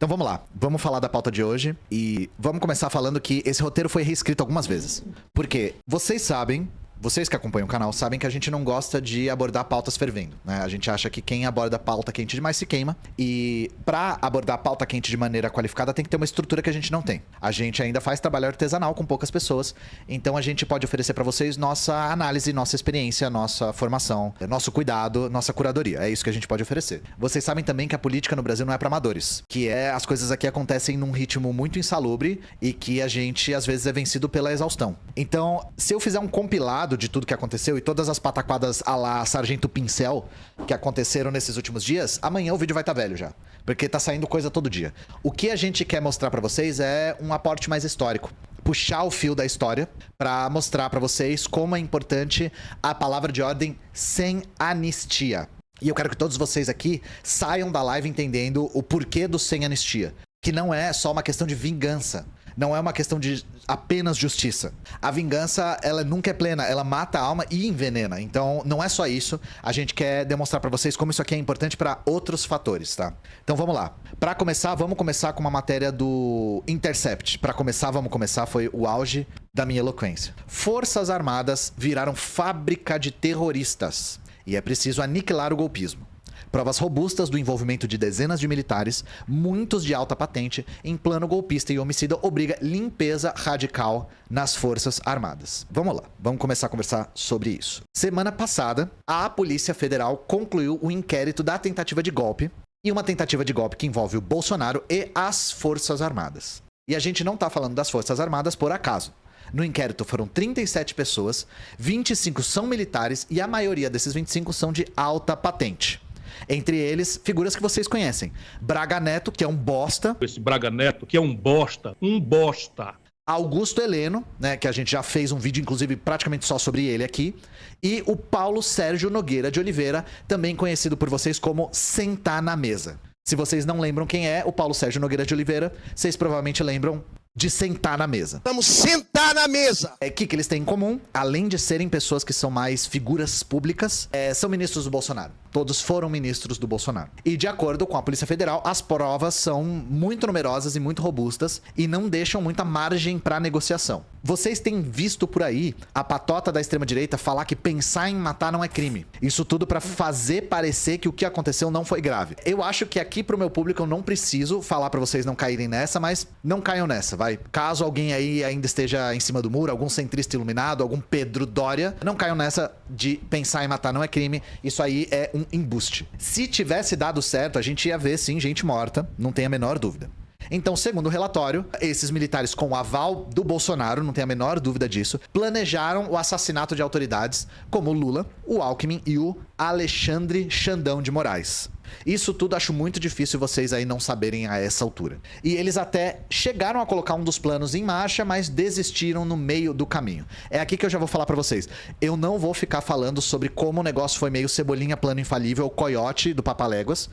Então vamos lá, vamos falar da pauta de hoje e vamos começar falando que esse roteiro foi reescrito algumas vezes. Porque vocês sabem, vocês que acompanham o canal sabem que a gente não gosta de abordar pautas fervendo, né? A gente acha que quem aborda pauta quente demais se queima. E pra abordar pauta quente de maneira qualificada tem que ter uma estrutura que a gente não tem. A gente ainda faz trabalho artesanal com poucas pessoas, então a gente pode oferecer pra vocês nossa análise, nossa experiência, nossa formação, nosso cuidado, nossa curadoria. É isso que a gente pode oferecer. Vocês sabem também que a política no Brasil não é pra amadores, que as coisas aqui acontecem num ritmo muito insalubre e que a gente às vezes é vencido pela exaustão. Então, se eu fizer um compilado de tudo que aconteceu e todas as pataquadas à la Sargento Pincel que aconteceram nesses últimos dias, amanhã o vídeo vai estar velho já, porque tá saindo coisa todo dia. O que a gente quer mostrar pra vocês é um aporte mais histórico, puxar o fio da história pra mostrar pra vocês como é importante a palavra de ordem sem anistia. E eu quero que todos vocês aqui saiam da live entendendo o porquê do sem anistia, que não é só uma questão de vingança. Não é uma questão de apenas justiça. A vingança, ela nunca é plena, ela mata a alma e envenena. Então, não é só isso. A gente quer demonstrar pra vocês como isso aqui é importante pra outros fatores, tá? Então, vamos lá. Pra começar, vamos começar com uma matéria do Intercept. Pra começar, vamos começar, foi o auge da minha eloquência. Forças Armadas viraram fábrica de terroristas. E é preciso aniquilar o golpismo. Provas robustas do envolvimento de dezenas de militares, muitos de alta patente, em plano golpista e homicida obriga limpeza radical nas Forças Armadas. Vamos lá, vamos começar a conversar sobre isso. Semana passada, a Polícia Federal concluiu o inquérito da tentativa de golpe, e uma tentativa de golpe que envolve o Bolsonaro e as Forças Armadas. E a gente não tá falando das Forças Armadas por acaso. No inquérito foram 37 pessoas, 25 são militares e a maioria desses 25 são de alta patente. Entre eles, figuras que vocês conhecem. Braga Neto, que é um bosta. Esse Braga Neto, que é um bosta. Um bosta. Augusto Heleno, né, que a gente já fez um vídeo, inclusive, praticamente só sobre ele aqui. E o Paulo Sérgio Nogueira de Oliveira, também conhecido por vocês como Sentar na Mesa. Se vocês não lembram quem é o Paulo Sérgio Nogueira de Oliveira, vocês provavelmente lembram de Sentar na Mesa. Vamos sentar na mesa! O que eles têm em comum? Além de serem pessoas que são mais figuras públicas, são ministros do Bolsonaro. Todos foram ministros do Bolsonaro. E de acordo com a Polícia Federal, as provas são muito numerosas e muito robustas e não deixam muita margem para negociação. Vocês têm visto por aí a patota da extrema-direita falar que pensar em matar não é crime. Isso tudo para fazer parecer que o que aconteceu não foi grave. Eu acho que aqui pro meu público eu não preciso falar para vocês não caírem nessa, mas não caiam nessa, vai. Caso alguém aí ainda esteja em cima do muro, algum centrista iluminado, algum Pedro Dória, não caiam nessa de pensar em matar não é crime. Isso aí é um embuste. Se tivesse dado certo, a gente ia ver, sim, gente morta, não tem a menor dúvida. Então, segundo o relatório, esses militares com o aval do Bolsonaro, não tem a menor dúvida disso, planejaram o assassinato de autoridades como o Lula, o Alckmin e o Alexandre Xandão de Moraes. Isso tudo acho muito difícil vocês aí não saberem a essa altura. E eles até chegaram a colocar um dos planos em marcha, mas desistiram no meio do caminho. É aqui que eu já vou falar pra vocês. Eu não vou ficar falando sobre como o negócio foi meio Cebolinha, Plano Infalível, Coiote do Papaléguas.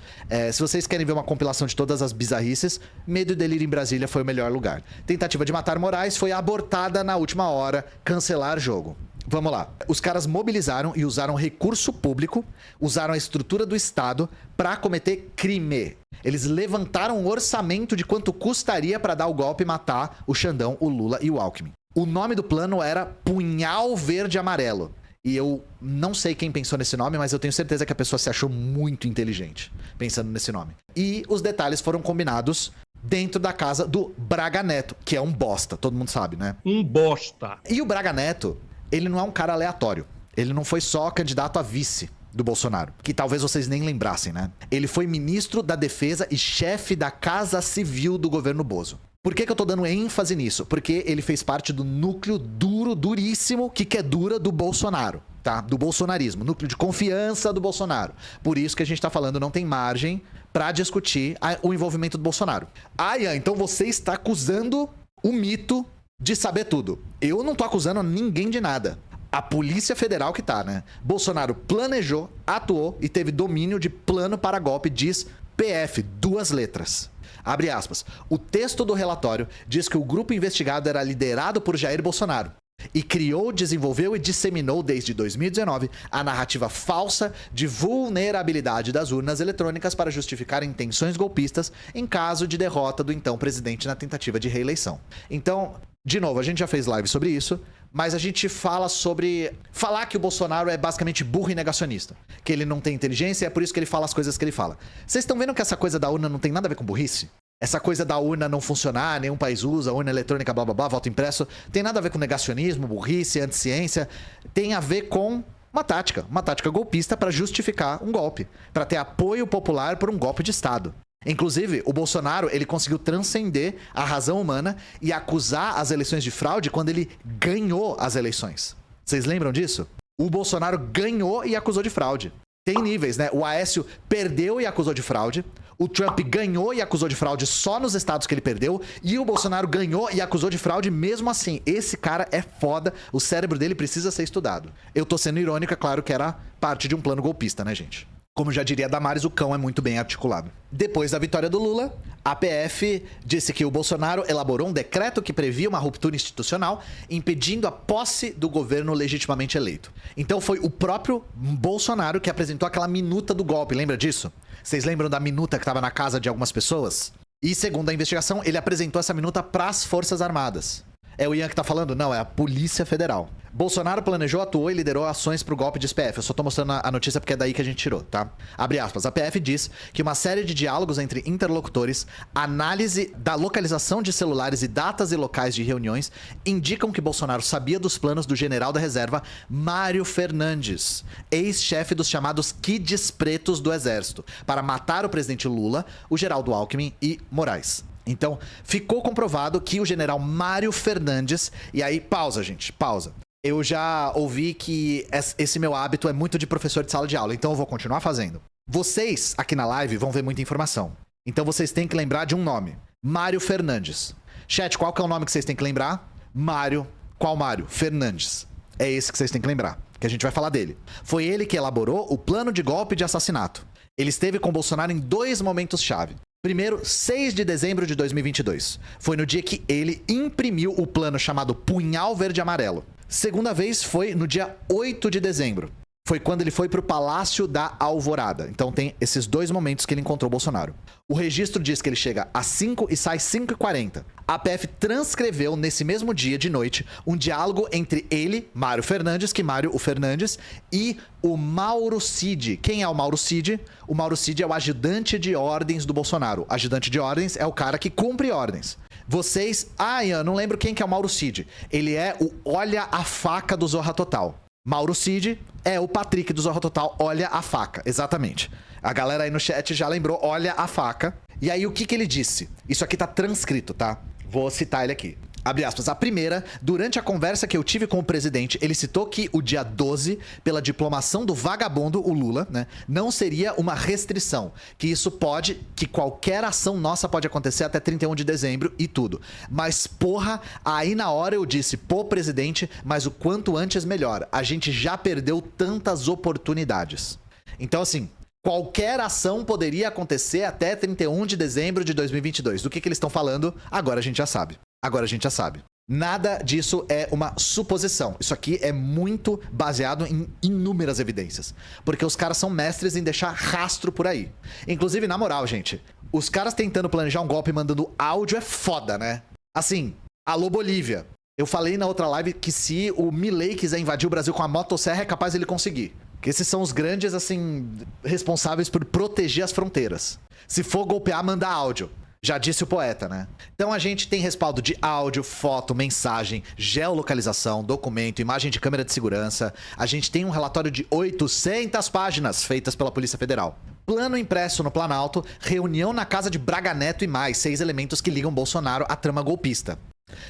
Se vocês querem ver uma compilação de todas as bizarrices, Medo e Delírio em Brasília foi o melhor lugar. Tentativa de matar Moraes foi abortada na última hora, cancelar jogo. Vamos lá. Os caras mobilizaram e usaram recurso público, usaram a estrutura do Estado para cometer crime. Eles levantaram um orçamento de quanto custaria para dar o golpe e matar o Xandão, o Lula e o Alckmin. O nome do plano era Punhal Verde Amarelo. E eu não sei quem pensou nesse nome, mas eu tenho certeza que a pessoa se achou muito inteligente pensando nesse nome. E os detalhes foram combinados dentro da casa do Braga Neto, que é um bosta, todo mundo sabe, né? Um bosta. E o Braga Neto, ele não é um cara aleatório. Ele não foi só candidato a vice do Bolsonaro, que talvez vocês nem lembrassem, né? Ele foi ministro da Defesa e chefe da Casa Civil do governo Bozo. Por que eu tô dando ênfase nisso? Porque ele fez parte do núcleo duro, duríssimo, que é dura do Bolsonaro, tá? Do bolsonarismo, núcleo de confiança do Bolsonaro. Por isso que a gente tá falando, não tem margem pra discutir o envolvimento do Bolsonaro. Ah, Ian, então você está acusando o mito de saber tudo. Eu não tô acusando ninguém de nada. A Polícia Federal que tá, né? Bolsonaro planejou, atuou e teve domínio de plano para golpe, diz PF, 2 letras. Abre aspas. O texto do relatório diz que o grupo investigado era liderado por Jair Bolsonaro e criou, desenvolveu e disseminou desde 2019 a narrativa falsa de vulnerabilidade das urnas eletrônicas para justificar intenções golpistas em caso de derrota do então presidente na tentativa de reeleição. Então, de novo, a gente já fez live sobre isso, mas a gente fala sobre... Falar que o Bolsonaro é basicamente burro e negacionista. Que ele não tem inteligência e é por isso que ele fala as coisas que ele fala. Vocês estão vendo que essa coisa da urna não tem nada a ver com burrice? Essa coisa da urna não funcionar, nenhum país usa, urna eletrônica, blá blá blá, voto impresso, tem nada a ver com negacionismo, burrice, anticiência. Tem a ver com uma tática golpista para justificar um golpe, para ter apoio popular por um golpe de Estado. Inclusive, o Bolsonaro, ele conseguiu transcender a razão humana e acusar as eleições de fraude quando ele ganhou as eleições. Vocês lembram disso? O Bolsonaro ganhou e acusou de fraude. Tem níveis, né? O Aécio perdeu e acusou de fraude. O Trump ganhou e acusou de fraude só nos estados que ele perdeu. E o Bolsonaro ganhou e acusou de fraude mesmo assim. Esse cara é foda. O cérebro dele precisa ser estudado. Eu tô sendo irônico, é claro que era parte de um plano golpista, né, gente? Como já diria Damares, o cão é muito bem articulado. Depois da vitória do Lula, a PF disse que o Bolsonaro elaborou um decreto que previa uma ruptura institucional, impedindo a posse do governo legitimamente eleito. Então foi o próprio Bolsonaro que apresentou aquela minuta do golpe, lembra disso? Vocês lembram da minuta que estava na casa de algumas pessoas? E segundo a investigação, ele apresentou essa minuta para as Forças Armadas. É o Ian que tá falando? Não, é a Polícia Federal. Bolsonaro planejou, atuou e liderou ações pro golpe de SPF. Eu só tô mostrando a notícia porque é daí que a gente tirou, tá? Abre aspas. A PF diz que uma série de diálogos entre interlocutores, análise da localização de celulares e datas e locais de reuniões indicam que Bolsonaro sabia dos planos do general da reserva Mário Fernandes, ex-chefe dos chamados Kids Pretos do Exército, para matar o presidente Lula, o Geraldo Alckmin e Moraes. Então, ficou comprovado que o general Mário Fernandes... E aí, pausa, gente, pausa. Eu já ouvi que esse meu hábito é muito de professor de sala de aula, então eu vou continuar fazendo. Vocês, aqui na live, vão ver muita informação. Então vocês têm que lembrar de um nome. Mário Fernandes. Chat, qual que é o nome que vocês têm que lembrar? Mário. Qual Mário? Fernandes. É esse que vocês têm que lembrar, que a gente vai falar dele. Foi ele que elaborou o plano de golpe de assassinato. Ele esteve com Bolsonaro em 2 momentos-chave. Primeiro, 6 de dezembro de 2022. Foi no dia que ele imprimiu o plano chamado Punhal Verde e Amarelo. Segunda vez foi no dia 8 de dezembro. Foi quando ele foi pro Palácio da Alvorada. Então tem esses 2 momentos que ele encontrou o Bolsonaro. O registro diz que ele chega às 5 e sai 5h40. A PF transcreveu nesse mesmo dia de noite um diálogo entre ele, Mário Fernandes, que Mário o Fernandes, e o Mauro Cid. Quem é o Mauro Cid? O Mauro Cid é o ajudante de ordens do Bolsonaro. Ajudante de ordens é o cara que cumpre ordens. Vocês... Ah, Ian, não lembro quem que é o Mauro Cid. Ele é o Olha a Faca do Zorra Total. Mauro Cid é o Patrick do Zorra Total, Olha a Faca, exatamente. A galera aí no chat já lembrou, Olha a Faca. E aí o que que ele disse? Isso aqui tá transcrito, tá? Vou citar ele aqui. Abre aspas. A primeira, durante a conversa que eu tive com o presidente, ele citou que o dia 12, pela diplomação do vagabundo, o Lula, né, não seria uma restrição. Que isso pode, que qualquer ação nossa pode acontecer até 31 de dezembro e tudo. Mas, porra, aí na hora eu disse, pô, presidente, mas o quanto antes melhor. A gente já perdeu tantas oportunidades. Então, assim... Qualquer ação poderia acontecer até 31 de dezembro de 2022. Do que eles estão falando, agora a gente já sabe. Agora a gente já sabe. Nada disso é uma suposição. Isso aqui é muito baseado em inúmeras evidências. Porque os caras são mestres em deixar rastro por aí. Inclusive, na moral, gente, os caras tentando planejar um golpe mandando áudio é foda, né? Assim, alô Bolívia. Eu falei na outra live que se o Milei quiser invadir o Brasil com a motosserra, é capaz ele conseguir. Que esses são os grandes, assim, responsáveis por proteger as fronteiras. Se for golpear, manda áudio. Já disse o poeta, né? Então a gente tem respaldo de áudio, foto, mensagem, geolocalização, documento, imagem de câmera de segurança. A gente tem um relatório de 800 páginas feitas pela Polícia Federal. Plano impresso no Planalto, reunião na casa de Braga Neto e mais 6 elementos que ligam Bolsonaro à trama golpista.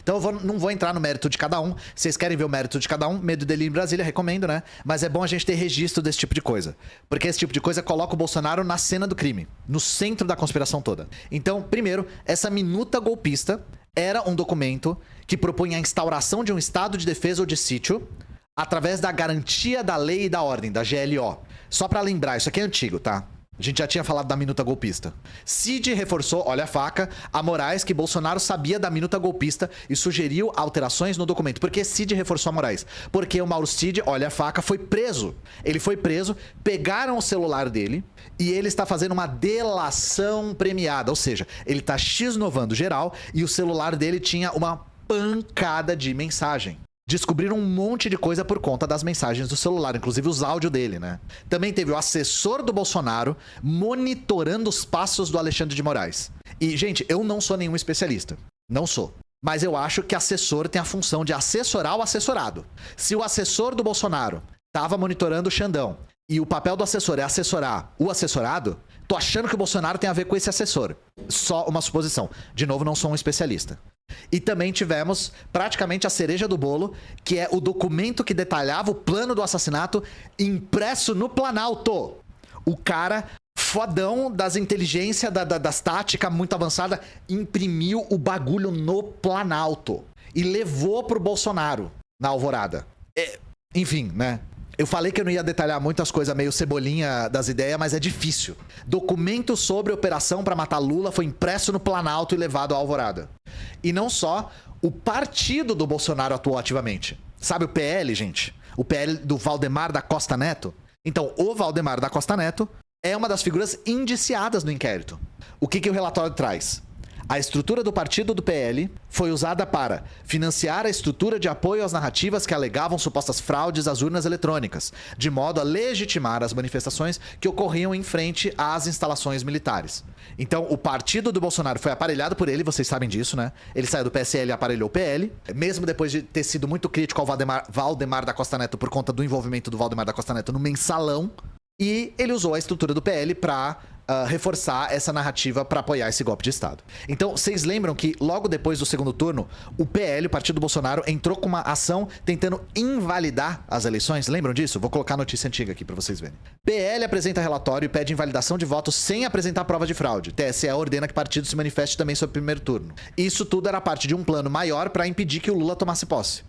Então eu não vou entrar no mérito de cada um. Vocês querem ver o mérito de cada um? Medo dele em Brasília, recomendo, né? Mas é bom a gente ter registro desse tipo de coisa. Porque esse tipo de coisa coloca o Bolsonaro na cena do crime. No centro da conspiração toda. Então, primeiro, essa minuta golpista era um documento que propunha a instauração de um estado de defesa ou de sítio através da garantia da lei e da ordem, da GLO. Só pra lembrar, isso aqui é antigo, tá? A gente já tinha falado da minuta golpista. Cid reforçou, olha a faca, a Moraes que Bolsonaro sabia da minuta golpista e sugeriu alterações no documento. Por que Cid reforçou a Moraes? Porque o Mauro Cid, olha a faca, foi preso. Ele foi preso, pegaram o celular dele e ele está fazendo uma delação premiada. Ou seja, ele está x-novando geral e o celular dele tinha uma pancada de mensagem. Descobriram um monte de coisa por conta das mensagens do celular, inclusive os áudios dele, né? Também teve o assessor do Bolsonaro monitorando os passos do Alexandre de Moraes. E, gente, eu não sou nenhum especialista. Não sou. Mas eu acho que assessor tem a função de assessorar o assessorado. Se o assessor do Bolsonaro estava monitorando o Xandão e o papel do assessor é assessorar o assessorado, tô achando que o Bolsonaro tem a ver com esse assessor. Só uma suposição. De novo, não sou um especialista. E também tivemos praticamente a cereja do bolo, que é o documento que detalhava o plano do assassinato impresso no Planalto. O cara fodão das inteligências, das táticas muito avançada, imprimiu o bagulho no Planalto e levou pro Bolsonaro na alvorada. Enfim, né? Eu falei que eu não ia detalhar muitas coisas meio cebolinha das ideias, mas é difícil. Documento sobre operação para matar Lula foi impresso no Planalto e levado à alvorada. E não só, o partido do Bolsonaro atuou ativamente. Sabe o PL, gente? O PL do Valdemar da Costa Neto? Então, o Valdemar da Costa Neto é uma das figuras indiciadas no inquérito. O que o relatório traz? A estrutura do partido do PL foi usada para financiar a estrutura de apoio às narrativas que alegavam supostas fraudes às urnas eletrônicas, de modo a legitimar as manifestações que ocorriam em frente às instalações militares. Então, o partido do Bolsonaro foi aparelhado por ele, vocês sabem disso, né? Ele saiu do PSL e aparelhou o PL, mesmo depois de ter sido muito crítico ao Valdemar da Costa Neto por conta do envolvimento do Valdemar da Costa Neto no mensalão, e ele usou a estrutura do PL para reforçar essa narrativa para apoiar esse golpe de Estado. Então, vocês lembram que logo depois do segundo turno, o PL, o partido do Bolsonaro, entrou com uma ação tentando invalidar as eleições? Lembram disso? Vou colocar a notícia antiga aqui para vocês verem. PL apresenta relatório e pede invalidação de votos sem apresentar prova de fraude. TSE ordena que o partido se manifeste também sobre o primeiro turno. Isso tudo era parte de um plano maior para impedir que o Lula tomasse posse.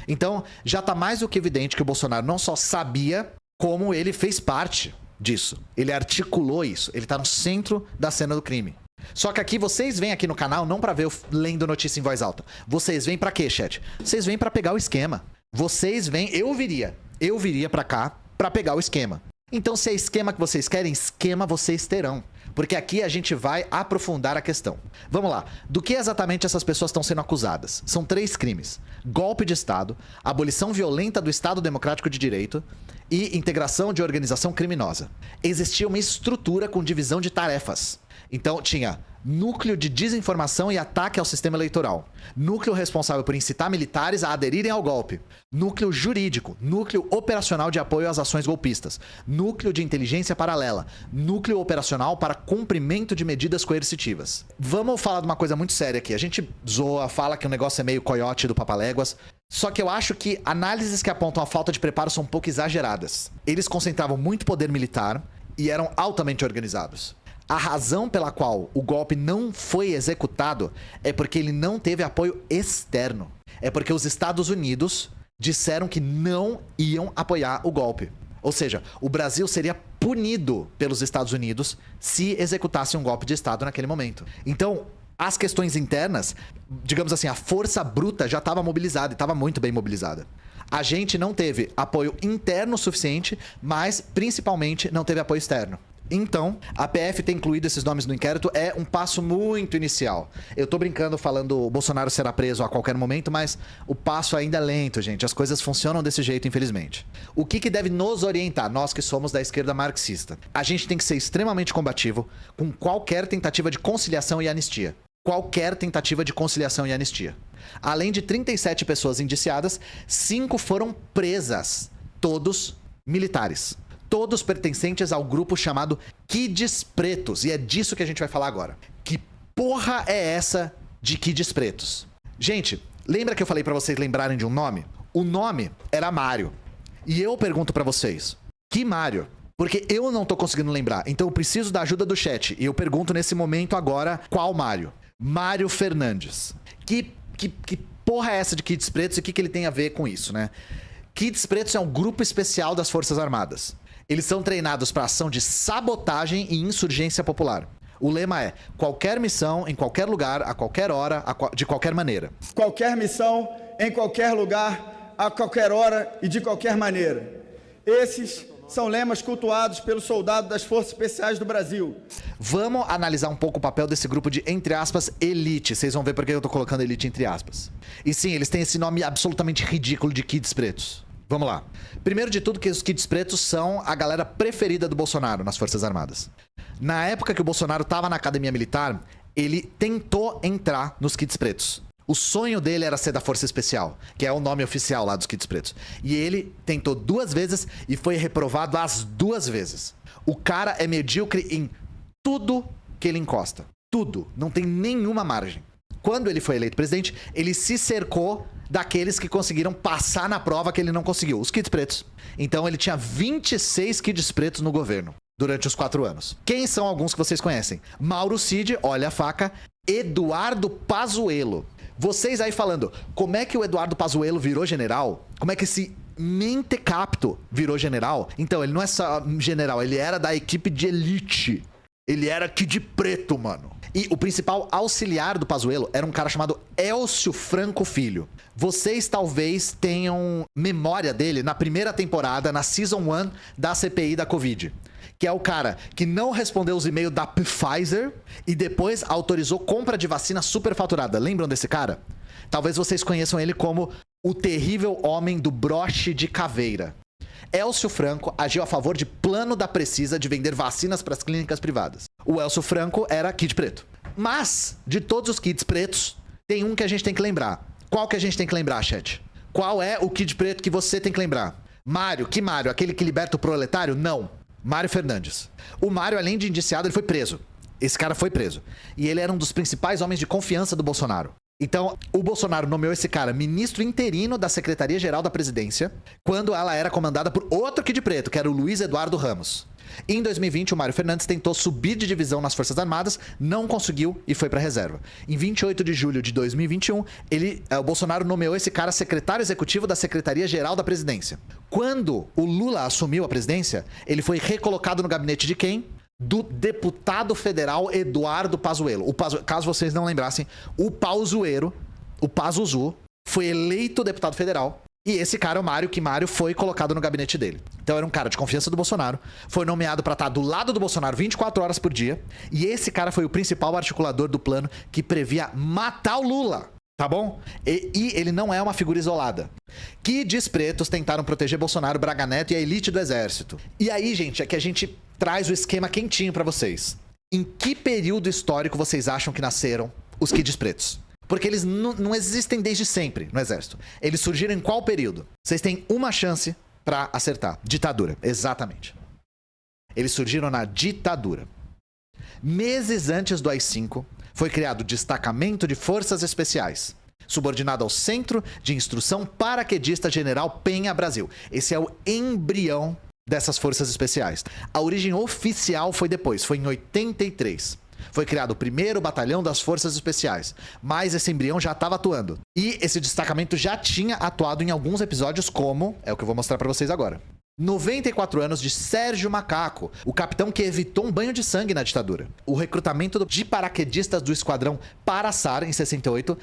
Então, já tá mais do que evidente que o Bolsonaro não só sabia, como ele fez parte disso. Ele articulou isso. Ele tá no centro da cena do crime. Só que aqui vocês vêm aqui no canal não pra ver eu lendo notícia em voz alta. Vocês vêm pra quê, chat? Vocês vêm pra pegar o esquema. Vocês vêm... Eu viria pra cá pra pegar o esquema. Então, se é esquema que vocês querem, esquema vocês terão. Porque aqui a gente vai aprofundar a questão. Vamos lá. Do que exatamente essas pessoas estão sendo acusadas? São 3 crimes. Golpe de Estado, abolição violenta do Estado Democrático de Direito e integração de organização criminosa. Existia uma estrutura com divisão de tarefas. Então, tinha núcleo de desinformação e ataque ao sistema eleitoral. Núcleo responsável por incitar militares a aderirem ao golpe. Núcleo jurídico. Núcleo operacional de apoio às ações golpistas. Núcleo de inteligência paralela. Núcleo operacional para cumprimento de medidas coercitivas. Vamos falar de uma coisa muito séria aqui. A gente zoa, fala que o negócio é meio coiote do Papaléguas. Só que eu acho que análises que apontam a falta de preparo são um pouco exageradas. Eles concentravam muito poder militar e eram altamente organizados. A razão pela qual o golpe não foi executado é porque ele não teve apoio externo. É porque os Estados Unidos disseram que não iam apoiar o golpe. Ou seja, o Brasil seria punido pelos Estados Unidos se executasse um golpe de Estado naquele momento. Então, as questões internas, digamos assim, a força bruta já estava mobilizada e estava muito bem mobilizada. A gente não teve apoio interno suficiente, mas principalmente não teve apoio externo. Então, a PF ter incluído esses nomes no inquérito é um passo muito inicial. Eu tô brincando falando o Bolsonaro será preso a qualquer momento, mas o passo ainda é lento, gente. As coisas funcionam desse jeito, infelizmente. O que deve nos orientar, nós que somos da esquerda marxista? A gente tem que ser extremamente combativo com qualquer tentativa de conciliação e anistia. Qualquer tentativa de conciliação e anistia. Além de 37 pessoas indiciadas, 5 foram presas, todos militares. Todos pertencentes ao grupo chamado Kids Pretos. E é disso que a gente vai falar agora. Que porra é essa de Kids Pretos? Gente, lembra que eu falei pra vocês lembrarem de um nome? O nome era Mário. E eu pergunto pra vocês, que Mário? Porque eu não tô conseguindo lembrar. Então eu preciso da ajuda do chat. E eu pergunto nesse momento agora, qual Mário? Mário Fernandes. Que porra é essa de Kids Pretos e o que ele tem a ver com isso, né? Kids Pretos é um grupo especial das Forças Armadas. Eles são treinados para ação de sabotagem e insurgência popular. O lema é: qualquer missão, em qualquer lugar, a qualquer hora, de qualquer maneira. Qualquer missão, em qualquer lugar, a qualquer hora e de qualquer maneira. Esses são lemas cultuados pelos soldados das Forças Especiais do Brasil. Vamos analisar um pouco o papel desse grupo de, entre aspas, elite. Vocês vão ver por que eu tô colocando elite entre aspas. E sim, eles têm esse nome absolutamente ridículo de Kids Pretos. Vamos lá. Primeiro de tudo, que os Kids Pretos são a galera preferida do Bolsonaro nas Forças Armadas. Na época que o Bolsonaro tava na academia militar, ele tentou entrar nos Kids Pretos. O sonho dele era ser da Força Especial, que é o nome oficial lá dos Kids Pretos. E ele tentou 2 vezes e foi reprovado as 2 vezes. O cara é medíocre em tudo que ele encosta. Tudo. Não tem nenhuma margem. Quando ele foi eleito presidente, ele se cercou daqueles que conseguiram passar na prova que ele não conseguiu, os Kids Pretos. Então ele tinha 26 Kids Pretos no governo durante os 4 anos. Quem são alguns que vocês conhecem? Mauro Cid, olha a faca, Eduardo Pazuello. Vocês aí falando, como é que o Eduardo Pazuello virou general? Como é que esse mentecapto virou general? Então, ele não é só general, ele era da equipe de elite. Ele era Kid Preto, mano. E o principal auxiliar do Pazuello era um cara chamado Elcio Franco Filho. Vocês talvez tenham memória dele na primeira temporada, na Season 1 da CPI da Covid. Que é o cara que não respondeu os e-mails da Pfizer e depois autorizou compra de vacina superfaturada. Lembram desse cara? Talvez vocês conheçam ele como o terrível homem do broche de caveira. Elcio Franco agiu a favor de plano da Precisa de vender vacinas para as clínicas privadas. O Elcio Franco era Kid Preto. Mas, de todos os Kids Pretos, tem um que a gente tem que lembrar. Qual que a gente tem que lembrar, chat? Qual é o Kid Preto que você tem que lembrar? Mário. Que Mário? Aquele que liberta o proletário? Não. Mário Fernandes. O Mário, além de indiciado, ele foi preso. Esse cara foi preso. E ele era um dos principais homens de confiança do Bolsonaro. Então, o Bolsonaro nomeou esse cara ministro interino da Secretaria-Geral da Presidência, quando ela era comandada por outro Kid Preto, que era o Luiz Eduardo Ramos. Em 2020, o Mário Fernandes tentou subir de divisão nas Forças Armadas, não conseguiu e foi para reserva. Em 28 de julho de 2021, o Bolsonaro nomeou esse cara secretário executivo da Secretaria-Geral da Presidência. Quando o Lula assumiu a presidência, ele foi recolocado no gabinete de quem? Do deputado federal Eduardo Pazuello. Caso vocês não lembrassem, o Pazuello, o Pazuzu, foi eleito deputado federal. E esse cara, o Mário, que Mário foi colocado no gabinete dele. Então era um cara de confiança do Bolsonaro, foi nomeado para estar do lado do Bolsonaro 24 horas por dia. E esse cara foi o principal articulador do plano que previa matar o Lula. Tá bom? E ele não é uma figura isolada. Kids Pretos tentaram proteger Bolsonaro, Braga Neto e a elite do exército. E aí, gente, é que a gente traz o esquema quentinho pra vocês. Em que período histórico vocês acham que nasceram os Kids Pretos? Porque eles não existem desde sempre no exército. Eles surgiram em qual período? Vocês têm uma chance pra acertar. Ditadura, exatamente. Eles surgiram na ditadura. Meses antes do AI-5, foi criado o Destacamento de Forças Especiais, subordinado ao Centro de Instrução Paraquedista General Penha Brasil. Esse é o embrião dessas forças especiais. A origem oficial foi depois, foi em 83. Foi criado o 1º Batalhão das Forças Especiais, mas esse embrião já estava atuando. E esse destacamento já tinha atuado em alguns episódios, como é o que eu vou mostrar para vocês agora. 94 anos de Sérgio Macaco, o capitão que evitou um banho de sangue na ditadura. O recrutamento de paraquedistas do esquadrão Paraçar, em 68,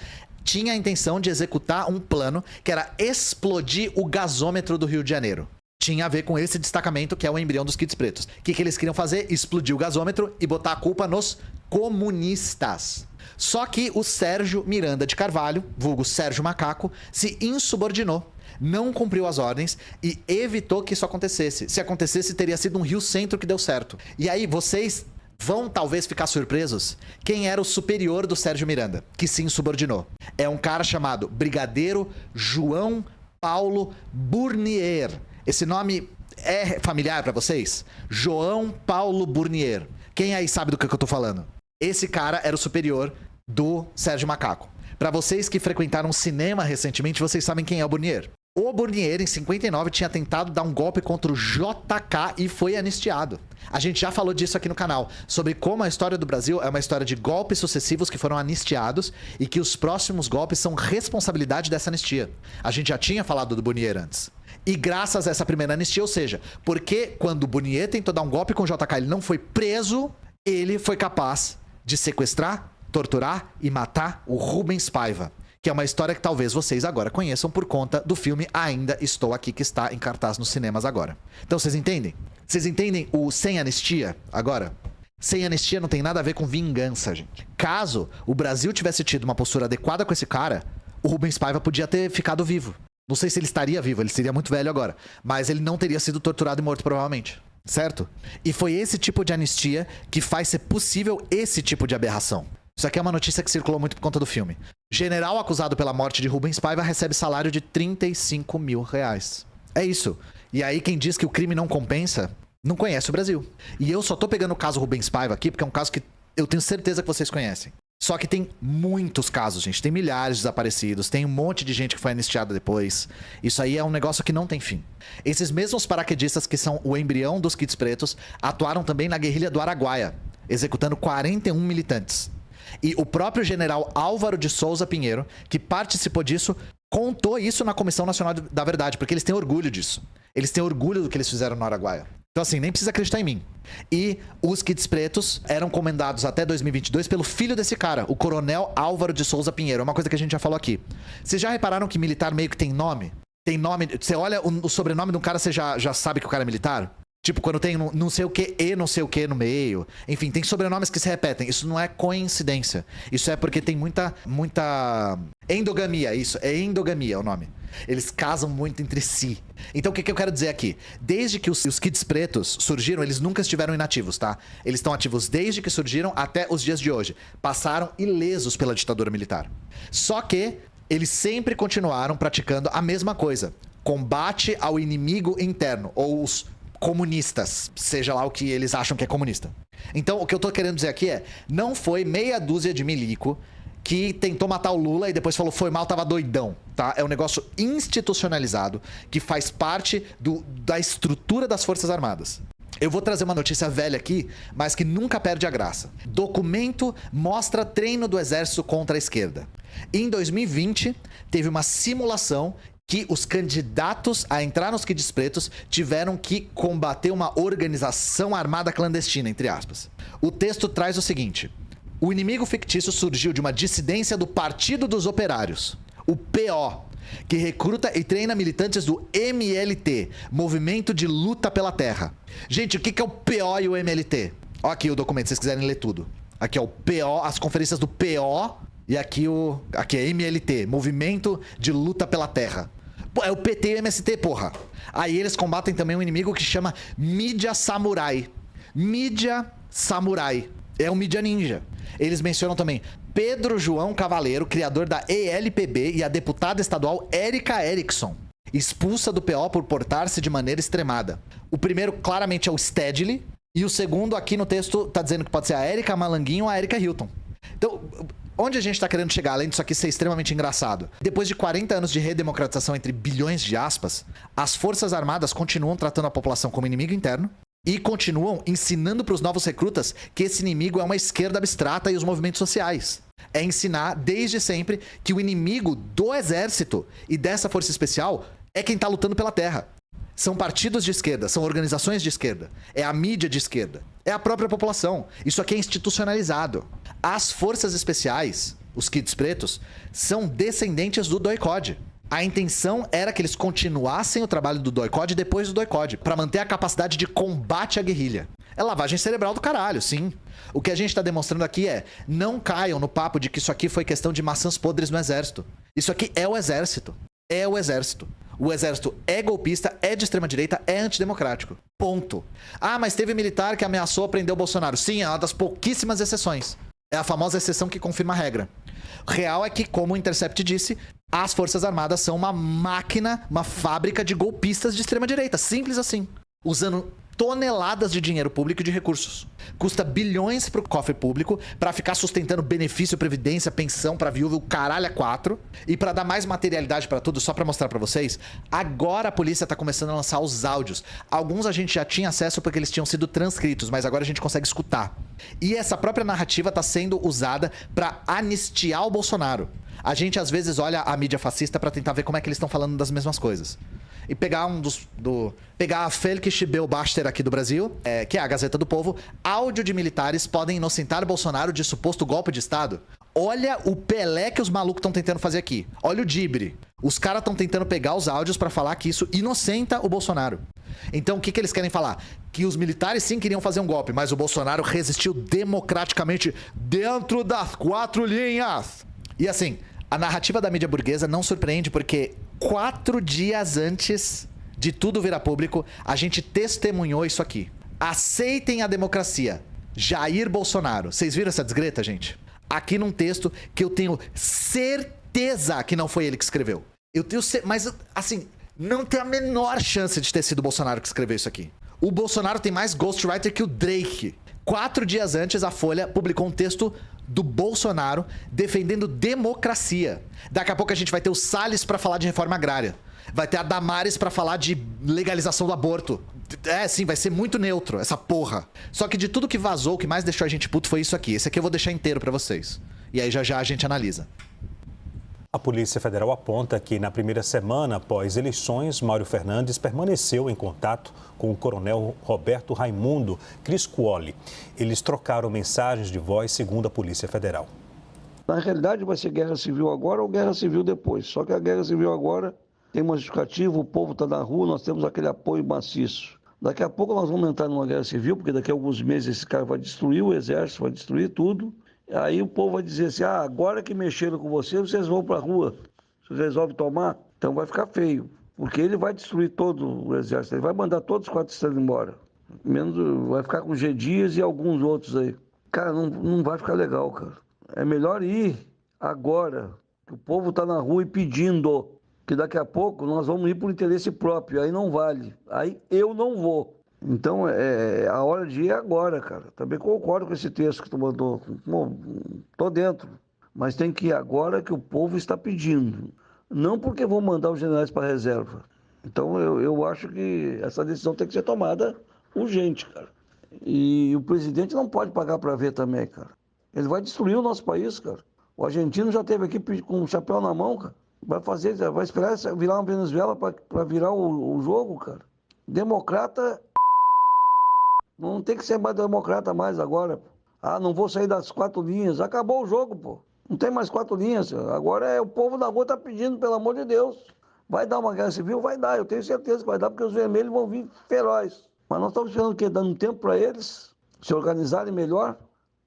tinha a intenção de executar um plano que era explodir o gasômetro do Rio de Janeiro. Tinha a ver com esse destacamento que é o embrião dos Kids Pretos. O que eles queriam fazer? Explodir o gasômetro e botar a culpa nos comunistas. Só que o Sérgio Miranda de Carvalho, vulgo Sérgio Macaco, se insubordinou, não cumpriu as ordens e evitou que isso acontecesse. Se acontecesse, teria sido um Rio Centro que deu certo. E aí, vocês vão talvez ficar surpresos. Quem era o superior do Sérgio Miranda, que se insubordinou? É um cara chamado Brigadeiro João Paulo Burnier. Esse nome é familiar pra vocês? João Paulo Burnier. Quem aí sabe do que eu tô falando? Esse cara era o superior do Sérgio Macaco. Pra vocês que frequentaram cinema recentemente, vocês sabem quem é o Burnier. O Burnier, em 59, tinha tentado dar um golpe contra o JK e foi anistiado. A gente já falou disso aqui no canal, sobre como a história do Brasil é uma história de golpes sucessivos que foram anistiados e que os próximos golpes são responsabilidade dessa anistia. A gente já tinha falado do Burnier antes. E graças a essa primeira anistia, ou seja, porque quando o Bonnier tentou dar um golpe com o JK, ele não foi preso, ele foi capaz de sequestrar, torturar e matar o Rubens Paiva. Que é uma história que talvez vocês agora conheçam por conta do filme Ainda Estou Aqui, que está em cartaz nos cinemas agora. Então vocês entendem? Vocês entendem o sem anistia agora? Sem anistia não tem nada a ver com vingança, gente. Caso o Brasil tivesse tido uma postura adequada com esse cara, o Rubens Paiva podia ter ficado vivo. Não sei se ele estaria vivo, ele seria muito velho agora. Mas ele não teria sido torturado e morto, provavelmente. Certo? E foi esse tipo de anistia que faz ser possível esse tipo de aberração. Isso aqui é uma notícia que circulou muito por conta do filme. General acusado pela morte de Rubens Paiva recebe salário de R$35 mil. É isso. E aí quem diz que o crime não compensa, não conhece o Brasil. E eu só tô pegando o caso Rubens Paiva aqui porque é um caso que eu tenho certeza que vocês conhecem. Só que tem muitos casos, gente. Tem milhares de desaparecidos, tem um monte de gente que foi anistiada depois. Isso aí é um negócio que não tem fim. Esses mesmos paraquedistas que são o embrião dos kits pretos atuaram também na guerrilha do Araguaia, executando 41 militantes. E o próprio general Álvaro de Souza Pinheiro, que participou disso, contou isso na Comissão Nacional da Verdade, porque eles têm orgulho disso. Eles têm orgulho do que eles fizeram no Araguaia. Então assim, nem precisa acreditar em mim. E os kits pretos eram comandados até 2022 pelo filho desse cara, o coronel Álvaro de Souza Pinheiro. É uma coisa que a gente já falou aqui. Vocês já repararam que militar meio que tem nome? Tem nome... Você olha o sobrenome de um cara, você já sabe que o cara é militar? Tipo, quando tem não sei o que e não sei o que no meio. Enfim, tem sobrenomes que se repetem. Isso não é coincidência. Isso é porque tem muita endogamia. Isso, é endogamia o nome. Eles casam muito entre si. Então o que eu quero dizer aqui? Desde que os kits pretos surgiram, eles nunca estiveram inativos, tá? Eles estão ativos desde que surgiram até os dias de hoje. Passaram ilesos pela ditadura militar. Só que eles sempre continuaram praticando a mesma coisa. Combate ao inimigo interno, ou os comunistas, seja lá o que eles acham que é comunista. Então, o que eu tô querendo dizer aqui é, não foi meia dúzia de milico que tentou matar o Lula e depois falou, foi mal, tava doidão, tá? É um negócio institucionalizado que faz parte da estrutura das Forças Armadas. Eu vou trazer uma notícia velha aqui, mas que nunca perde a graça. Documento mostra treino do exército contra a esquerda. Em 2020, teve uma simulação que os candidatos a entrar nos kits pretos tiveram que combater uma organização armada clandestina, entre aspas. O texto traz o seguinte: o inimigo fictício surgiu de uma dissidência do Partido dos Operários, o PO, que recruta e treina militantes do MLT, Movimento de Luta pela Terra. Gente, o que é o PO e o MLT? Ó aqui o documento, se vocês quiserem ler tudo. Aqui é o PO, as conferências do PO, e aqui é MLT, Movimento de Luta pela Terra. Pô, é o PT e o MST, porra. Aí eles combatem também um inimigo que chama Mídia Samurai. Mídia Samurai. É um mídia ninja. Eles mencionam também Pedro João Cavaleiro, criador da ELPB, e a deputada estadual Érica Erickson, expulsa do PO por portar-se de maneira extremada. O primeiro claramente é o Stedley, e o segundo aqui no texto tá dizendo que pode ser a Érica Malanguinho ou a Érica Hilton. Então, onde a gente tá querendo chegar, além disso aqui ser extremamente engraçado? Depois de 40 anos de redemocratização entre bilhões de aspas, as Forças Armadas continuam tratando a população como inimigo interno e continuam ensinando para os novos recrutas que esse inimigo é uma esquerda abstrata e os movimentos sociais. É ensinar desde sempre que o inimigo do exército e dessa força especial é quem tá lutando pela terra. São partidos de esquerda, são organizações de esquerda, é a mídia de esquerda, é a própria população. Isso aqui é institucionalizado. As forças especiais, os kits pretos, são descendentes do DOI-CODE. A intenção era que eles continuassem o trabalho do DOI-CODE depois do DOI-CODE, para manter a capacidade de combate à guerrilha. É lavagem cerebral do caralho, sim. O que a gente tá demonstrando aqui é, não caiam no papo de que isso aqui foi questão de maçãs podres no exército. Isso aqui é o exército. É o exército. O exército é golpista, é de extrema-direita, é antidemocrático. Ponto. Ah, mas teve militar que ameaçou prender o Bolsonaro. Sim, é uma das pouquíssimas exceções. É a famosa exceção que confirma a regra. Real é que, como o Intercept disse, as Forças Armadas são uma máquina, uma fábrica de golpistas de extrema-direita. Simples assim. Usando toneladas de dinheiro público e de recursos. Custa bilhões pro cofre público para ficar sustentando benefício, previdência, pensão pra viúva, o caralho a 4. E para dar mais materialidade para tudo, só para mostrar para vocês, agora a polícia tá começando a lançar os áudios. Alguns a gente já tinha acesso porque eles tinham sido transcritos, mas agora a gente consegue escutar. E essa própria narrativa tá sendo usada para anistiar o Bolsonaro. A gente às vezes olha a mídia fascista para tentar ver como é que eles estão falando das mesmas coisas. e pegar pegar a Felix Beobachter aqui do Brasil, que é a Gazeta do Povo. Áudio de militares podem inocentar Bolsonaro de suposto golpe de Estado. Olha o Pelé que os malucos estão tentando fazer aqui. Olha o Dibre. Os caras estão tentando pegar os áudios pra falar que isso inocenta o Bolsonaro. Então, o que eles querem falar? Que os militares sim queriam fazer um golpe, mas o Bolsonaro resistiu democraticamente dentro das 4 linhas. E assim, a narrativa da mídia burguesa não surpreende porque 4 dias antes de tudo virar público, a gente testemunhou isso aqui. Aceitem a democracia. Jair Bolsonaro. Vocês viram essa desgreta, gente? Aqui num texto que eu tenho certeza que não foi ele que escreveu. Mas, assim, não tem a menor chance de ter sido o Bolsonaro que escreveu isso aqui. O Bolsonaro tem mais ghostwriter que o Drake. 4 dias antes, a Folha publicou um texto do Bolsonaro defendendo democracia. Daqui a pouco a gente vai ter o Salles pra falar de reforma agrária. Vai ter a Damares pra falar de legalização do aborto. Sim, vai ser muito neutro, essa porra. Só que de tudo que vazou, o que mais deixou a gente puto foi isso aqui. Esse aqui eu vou deixar inteiro pra vocês. E aí já a gente analisa. A Polícia Federal aponta que na primeira semana após eleições, Mauro Fernandes permaneceu em contato com o coronel Roberto Raimundo Criscuoli. Eles trocaram mensagens de voz, segundo a Polícia Federal. Na realidade vai ser guerra civil agora ou guerra civil depois. Só que a guerra civil agora tem uma justificativa, o povo está na rua, nós temos aquele apoio maciço. Daqui a pouco nós vamos entrar numa guerra civil, porque daqui a alguns meses esse cara vai destruir o exército, vai destruir tudo. Aí o povo vai dizer assim, agora que mexeram com vocês vão para a rua. Vocês resolvem tomar? Então vai ficar feio. Porque ele vai destruir todo o exército, ele vai mandar todos os 4 estados embora. Menos, vai ficar com G. Dias e alguns outros aí. Cara, não vai ficar legal, cara. É melhor ir agora, que o povo está na rua e pedindo. Que daqui a pouco nós vamos ir por interesse próprio, aí não vale. Aí eu não vou. Então, a hora de ir é agora, cara. Também concordo com esse texto que tu mandou. Tô dentro. Mas tem que ir agora que o povo está pedindo. Não porque vão mandar os generais para reserva. Então, eu acho que essa decisão tem que ser tomada urgente, cara. E o presidente não pode pagar para ver também, cara. Ele vai destruir o nosso país, cara. O argentino já esteve aqui com o chapéu na mão, cara. Vai esperar virar uma Venezuela para virar o jogo, cara. Democrata... Não tem que ser mais democrata mais agora. Não vou sair das 4 linhas. Acabou o jogo, pô. Não tem mais 4 linhas. Agora o povo da rua tá pedindo, pelo amor de Deus. Vai dar uma guerra civil? Vai dar. Eu tenho certeza que vai dar, porque os vermelhos vão vir ferozes. Mas nós estamos esperando o quê? Dando tempo para eles se organizarem melhor,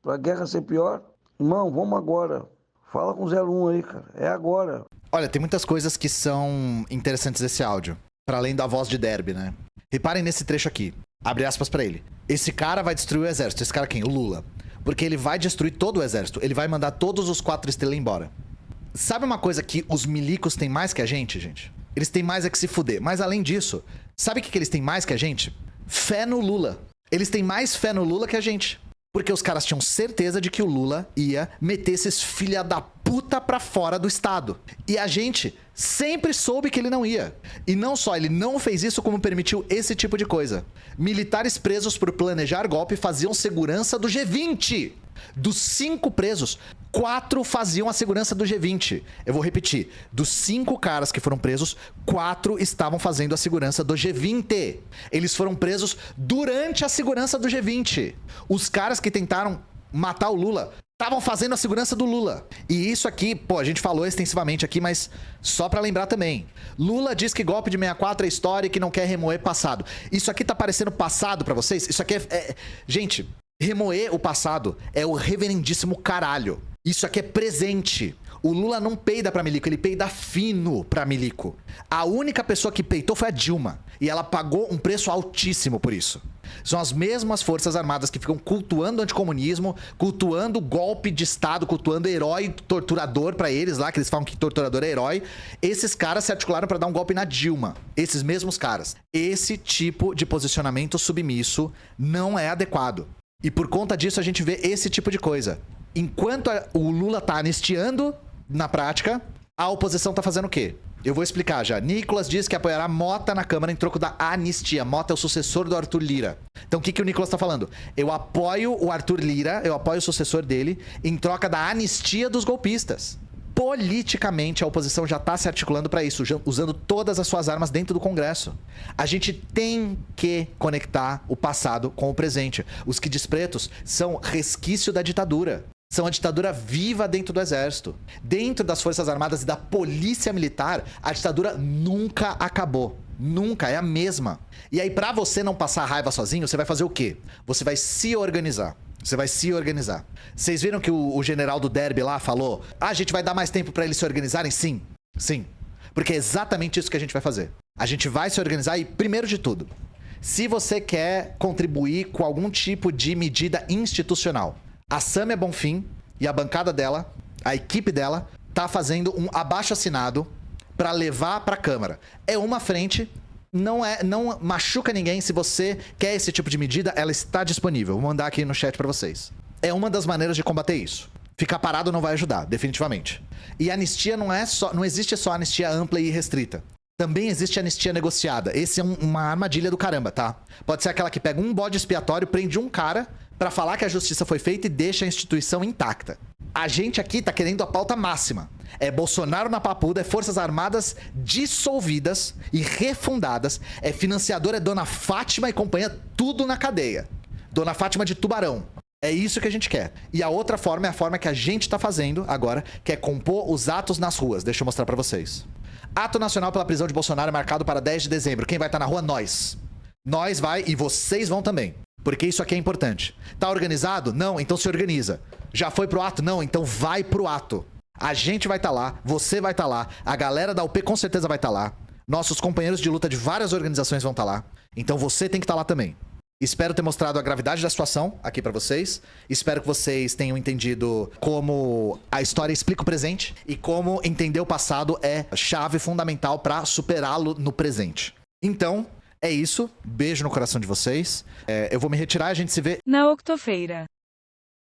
para a guerra ser pior. Irmão, vamos agora. Fala com o 01 aí, cara. É agora. Olha, tem muitas coisas que são interessantes desse áudio. Para além da voz de Derby, né? Reparem nesse trecho aqui. Abre aspas pra ele. Esse cara vai destruir o exército. Esse cara quem? O Lula. Porque ele vai destruir todo o exército. Ele vai mandar todos os 4 estrelas embora. Sabe uma coisa que os milicos têm mais que a gente? Eles têm mais é que se fuder. Mas além disso, sabe o que eles têm mais que a gente? Fé no Lula. Eles têm mais fé no Lula que a gente. Porque os caras tinham certeza de que o Lula ia meter esses filha da puta pra fora do estado. E a gente sempre soube que ele não ia. E não só ele não fez isso, como permitiu esse tipo de coisa. Militares presos por planejar golpe faziam segurança do G20. Dos 5 presos, 4 faziam a segurança do G20. Eu vou repetir. Dos 5 caras que foram presos, 4 estavam fazendo a segurança do G20. Eles foram presos durante a segurança do G20. Os caras que tentaram matar o Lula estavam fazendo a segurança do Lula. E isso aqui, pô, a gente falou extensivamente aqui, mas só pra lembrar também. Lula diz que golpe de 64 é história e que não quer remoer passado. Isso aqui tá parecendo passado pra vocês? Isso aqui Gente, remoer o passado é o reverendíssimo caralho. Isso aqui é presente. O Lula não peida pra milico, ele peida fino pra milico. A única pessoa que peitou foi a Dilma. E ela pagou um preço altíssimo por isso. São as mesmas forças armadas que ficam cultuando o anticomunismo, cultuando o golpe de Estado, cultuando herói torturador pra eles lá, que eles falam que torturador é herói. Esses caras se articularam pra dar um golpe na Dilma. Esses mesmos caras. Esse tipo de posicionamento submisso não é adequado. E por conta disso a gente vê esse tipo de coisa. Enquanto o Lula tá anistiando, na prática, a oposição tá fazendo o quê? Eu vou explicar já. Nicolas diz que apoiará Mota na Câmara em troco da anistia. Mota é o sucessor do Arthur Lira. Então o que o Nicolas tá falando? Eu apoio o Arthur Lira, eu apoio o sucessor dele, em troca da anistia dos golpistas. Politicamente, a oposição já está se articulando para isso, usando todas as suas armas dentro do Congresso. A gente tem que conectar o passado com o presente. Os Kids Pretos são resquício da ditadura. São a ditadura viva dentro do Exército. Dentro das Forças Armadas e da Polícia Militar, a ditadura nunca acabou. Nunca, é a mesma. E aí, para você não passar raiva sozinho, você vai fazer o quê? Você vai se organizar. Você vai se organizar. Vocês viram que o general do Derby lá falou: ah, a gente vai dar mais tempo para eles se organizarem? Sim, sim. Porque é exatamente isso que a gente vai fazer. A gente vai se organizar e, primeiro de tudo, se você quer contribuir com algum tipo de medida institucional, a Sâmia Bonfim e a bancada dela, a equipe dela, tá fazendo um abaixo-assinado para levar para a Câmara. É uma frente... Não machuca ninguém. Se você quer esse tipo de medida, ela está disponível. Vou mandar aqui no chat pra vocês. É uma das maneiras de combater isso. Ficar parado não vai ajudar, definitivamente. E anistia não existe só anistia ampla e restrita. Também existe anistia negociada. Esse é uma armadilha do caramba, tá? Pode ser aquela que pega um bode expiatório, prende um cara pra falar que a justiça foi feita e deixa a instituição intacta. A gente aqui tá querendo a pauta máxima. É Bolsonaro na papuda, é Forças Armadas dissolvidas e refundadas, é financiadora, é Dona Fátima e companhia, tudo na cadeia. Dona Fátima de Tubarão. É isso que a gente quer. E a outra forma é a forma que a gente tá fazendo agora, que é compor os atos nas ruas. Deixa eu mostrar pra vocês. Ato nacional pela prisão de Bolsonaro marcado para 10 de dezembro. Quem vai estar na rua? Nós. Nós vai e vocês vão também. Porque isso aqui é importante. Tá organizado? Não, então se organiza. Já foi pro ato? Não, então vai pro ato. A gente vai estar lá, você vai estar lá, a galera da UP com certeza vai estar lá. Nossos companheiros de luta de várias organizações vão estar lá. Então você tem que estar lá também. Espero ter mostrado a gravidade da situação aqui pra vocês. Espero que vocês tenham entendido como a história explica o presente e como entender o passado é chave fundamental pra superá-lo no presente. Então, é isso. Beijo no coração de vocês. Eu vou me retirar e a gente se vê na octofeira.